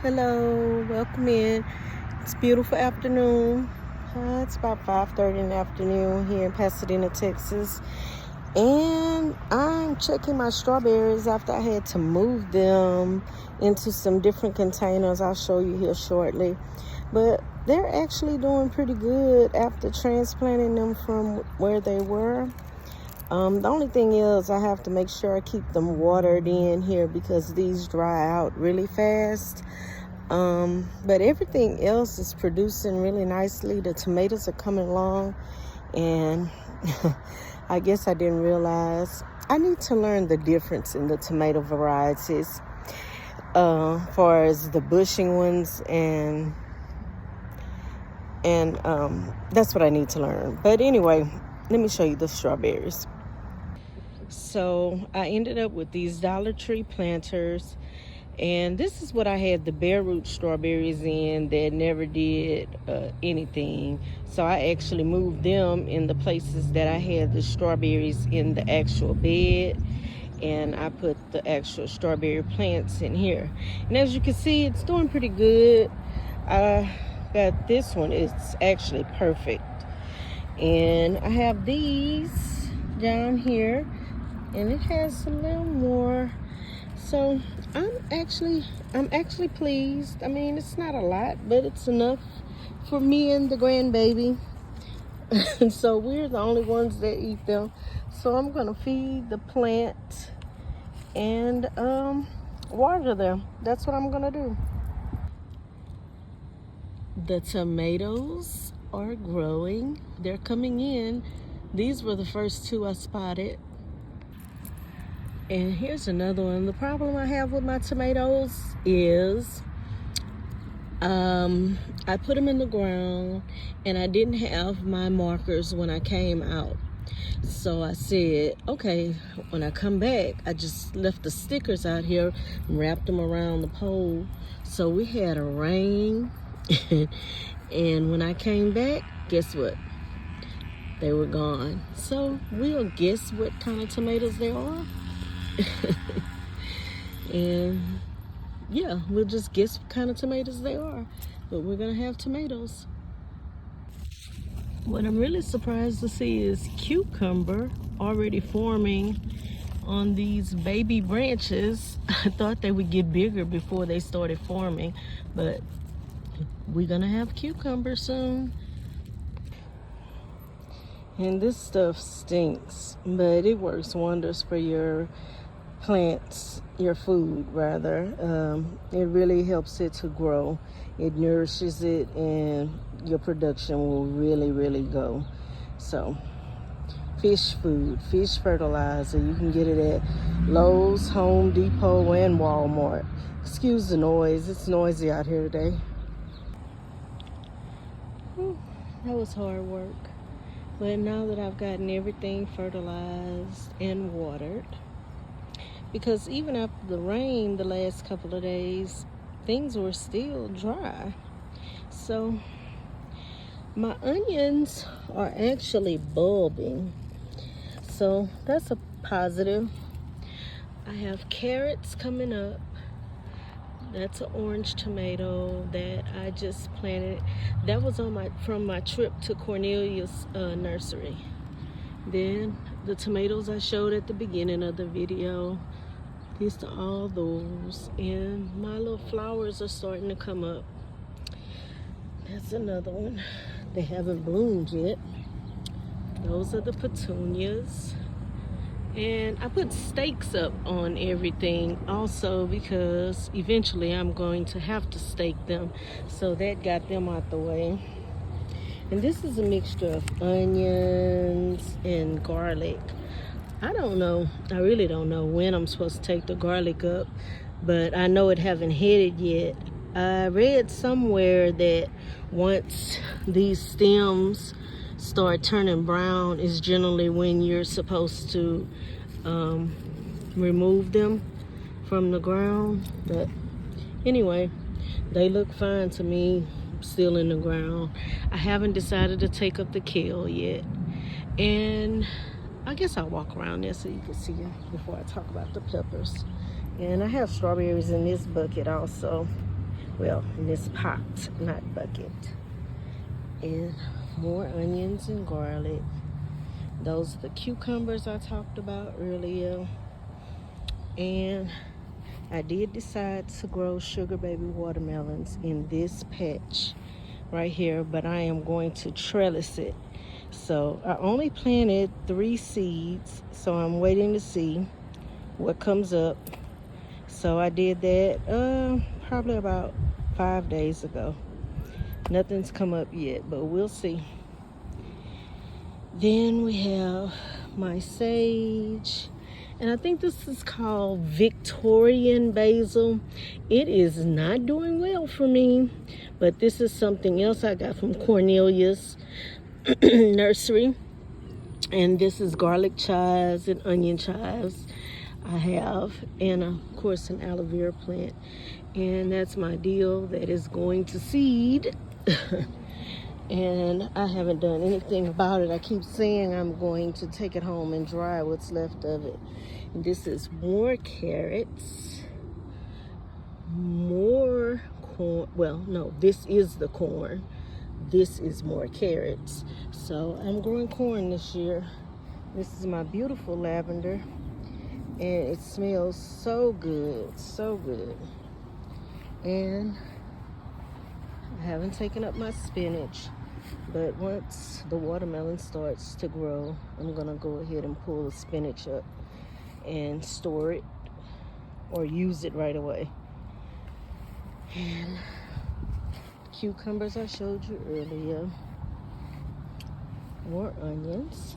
Hello, welcome in. It's a beautiful afternoon. It's about 5:30 in the afternoon here in Pasadena, Texas. And I'm checking my strawberries after I had to move them into some different containers. I'll show you here shortly. But they're actually doing pretty good after transplanting them from where they were. The only thing is I have to make sure I keep them watered in here because these dry out really fast. But everything else is producing really nicely. The tomatoes are coming along, and I guess I didn't realize I need to learn the difference in the tomato varieties, far as the bushing ones, and that's what I need to learn. But anyway, let me show you the strawberries. So I ended up with these Dollar Tree planters. And this is what I had the bare root strawberries in that never did anything. So I actually moved them in the places that I had the strawberries in the actual bed. And I put the actual strawberry plants in here. And as you can see, it's doing pretty good. I got this one. It's actually perfect. And I have these down here. And it has a little more. So I'm actually pleased. I mean, it's not a lot, but it's enough for me and the grandbaby. And so we're the only ones that eat them. So I'm gonna feed the plant and water them. That's what I'm gonna do. The tomatoes are growing. They're coming in. These were the first two I spotted. And here's another one. The problem I have with my tomatoes is I put them in the ground and I didn't have my markers when I came out. So I said, okay, when I come back, I just left the stickers out here and wrapped them around the pole. So we had a rain. And when I came back, guess what? They were gone. So we'll guess what kind of tomatoes they are. And yeah, we'll just guess what kind of tomatoes they are, but we're gonna have tomatoes. What I'm really surprised to see is cucumber already forming on these baby branches. I thought they would get bigger before they started forming, but we're gonna have cucumber soon. And this stuff stinks, but it works wonders for your plants, your food rather. It really helps it to grow. It nourishes it, and your production will really go. So fish food, fish fertilizer, you can get it at Lowe's, Home Depot, and Walmart. Excuse the noise, it's noisy out here today. That was hard work. But now that I've gotten everything fertilized and watered, because even after the rain the last couple of days, things were still dry. So my onions are actually bulbing. So that's a positive. I have carrots coming up. That's an orange tomato that I just planted. That was from my trip to Cornelius nursery. Then the tomatoes I showed at the beginning of the video. These are all those, and my little flowers are starting to come up. That's another one. They haven't bloomed yet. Those are the petunias. And I put stakes up on everything also because eventually I'm going to have to stake them. So that got them out the way. And this is a mixture of onions and garlic. I don't know. I really don't know when I'm supposed to take the garlic up, but I know it haven't headed yet. I read somewhere that once these stems start turning brown is generally when you're supposed to remove them from the ground. But anyway, they look fine to me, still in the ground. I haven't decided to take up the kale yet. And I guess I'll walk around there so you can see it before I talk about the peppers. And I have strawberries in this bucket also. Well, in this pot, not bucket. And more onions and garlic. Those are the cucumbers I talked about earlier. And I did decide to grow sugar baby watermelons in this patch right here, but I am going to trellis it. So I only planted 3 seeds, so I'm waiting to see what comes up. So I did that probably about 5 days ago. Nothing's come up yet, but we'll see. Then we have my sage, and I think this is called Victorian basil. It is not doing well for me, but this is something else I got from Cornelia's nursery. And this is garlic chives and onion chives I have, and of course an aloe vera plant. And that's my deal that is going to seed. And I haven't done anything about it. I keep saying I'm going to take it home and dry what's left of it. And this is more carrots, more corn. Well, no, this is the corn. This is more carrots. So I'm growing corn this year. This is my beautiful lavender, and it smells so good, so good. And I haven't taken up my spinach, but once the watermelon starts to grow, I'm gonna go ahead and pull the spinach up and store it or use it right away. And cucumbers I showed you earlier. More onions.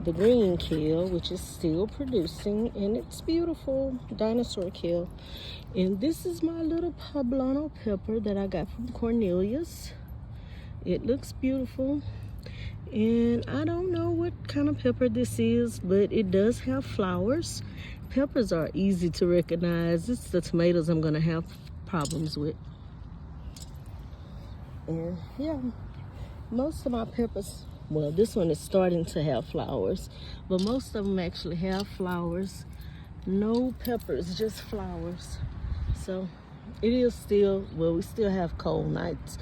The green kale, which is still producing, and it's beautiful, dinosaur kale. And this is my little poblano pepper that I got from Cornelia's. It looks beautiful, and I don't know what kind of pepper this is, but it does have flowers. Peppers are easy to recognize. It's the tomatoes I'm gonna have problems with. And yeah, most of my peppers, well, this one is starting to have flowers, but most of them actually have flowers. No peppers, just flowers. So it is still, well, we still have cold nights.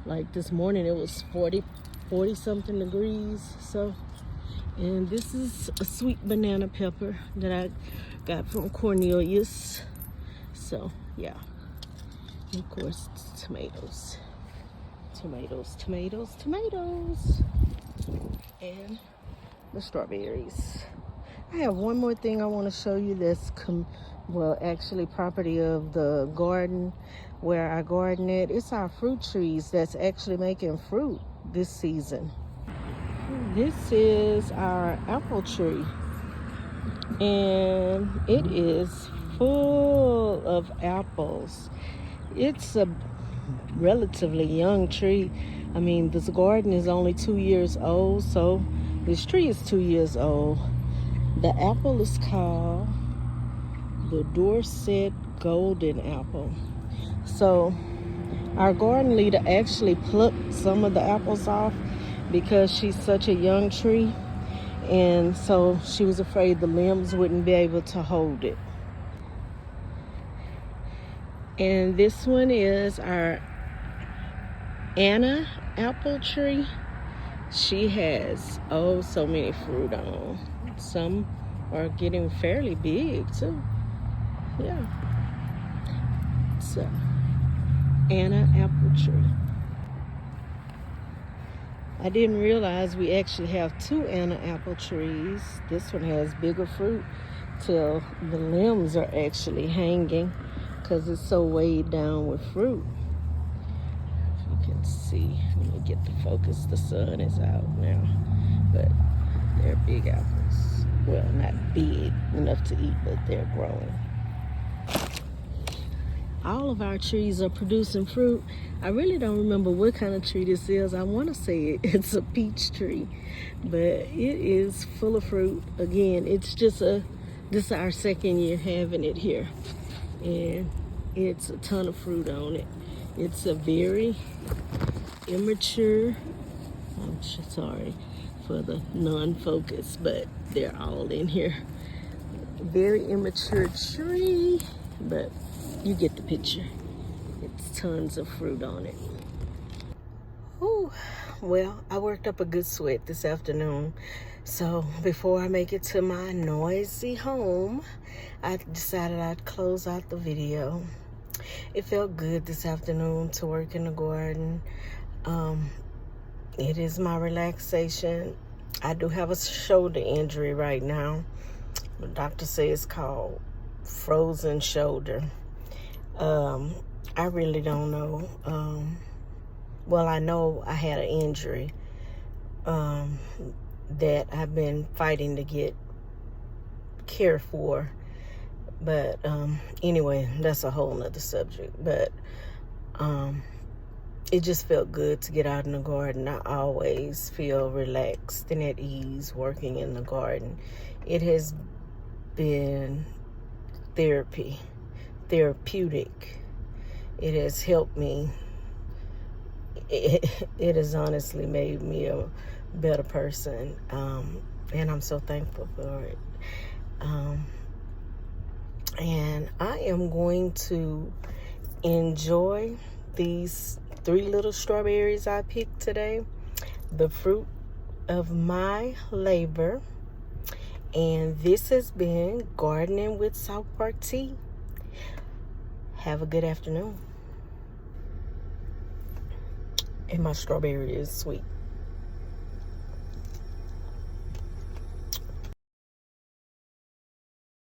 Like this morning it was 40 something degrees. So, and this is a sweet banana pepper that I got from Cornelia's. So yeah, and of course tomatoes. And the strawberries. I have one more thing I want to show you that's actually property of the garden where I garden it. It's our fruit trees that's actually making fruit this season. This is our apple tree, and it is full of apples. It's a relatively young tree. I mean, this garden is only 2 years old, so this tree is 2 years old. The apple is called the Dorset Golden Apple. So our garden leader actually plucked some of the apples off because she's such a young tree, and so she was afraid the limbs wouldn't be able to hold it. And this one is our Anna apple tree. She has so many fruit on. Some are getting fairly big too. Yeah. So Anna apple tree. I didn't realize we actually have 2 Anna apple trees. This one has bigger fruit till the limbs are actually hanging because it's so weighed down with fruit. If you can see, let me get the focus. The sun is out now, but they're big apples. Well, not big enough to eat, but they're growing. All of our trees are producing fruit. I really don't remember what kind of tree this is. I want to say it's a peach tree, but it is full of fruit. Again, it's just this is our second year having it here, and it's a ton of fruit on it. It's a very immature, I'm sorry for the non-focus, but they're all in here. Very immature tree, but you get the picture. It it's tons of fruit on it. Ooh, well, I worked up a good sweat this afternoon. So before I make it to my noisy home, I decided I'd close out the video. It felt good this afternoon to work in the garden. It is my relaxation. I do have a shoulder injury right now. The doctor says it's called frozen shoulder. I really don't know. Well, I know I had an injury that I've been fighting to get care for. But anyway, that's a whole nother subject. But it just felt good to get out in the garden. I always feel relaxed and at ease working in the garden. It has been therapeutic. It has helped me. It has honestly made me a better person, and I'm so thankful for it. And I am going to enjoy these 3 little strawberries I picked today, the fruit of my labor. And this has been Gardening with South Park Tea. Have a good afternoon. And my strawberry is sweet.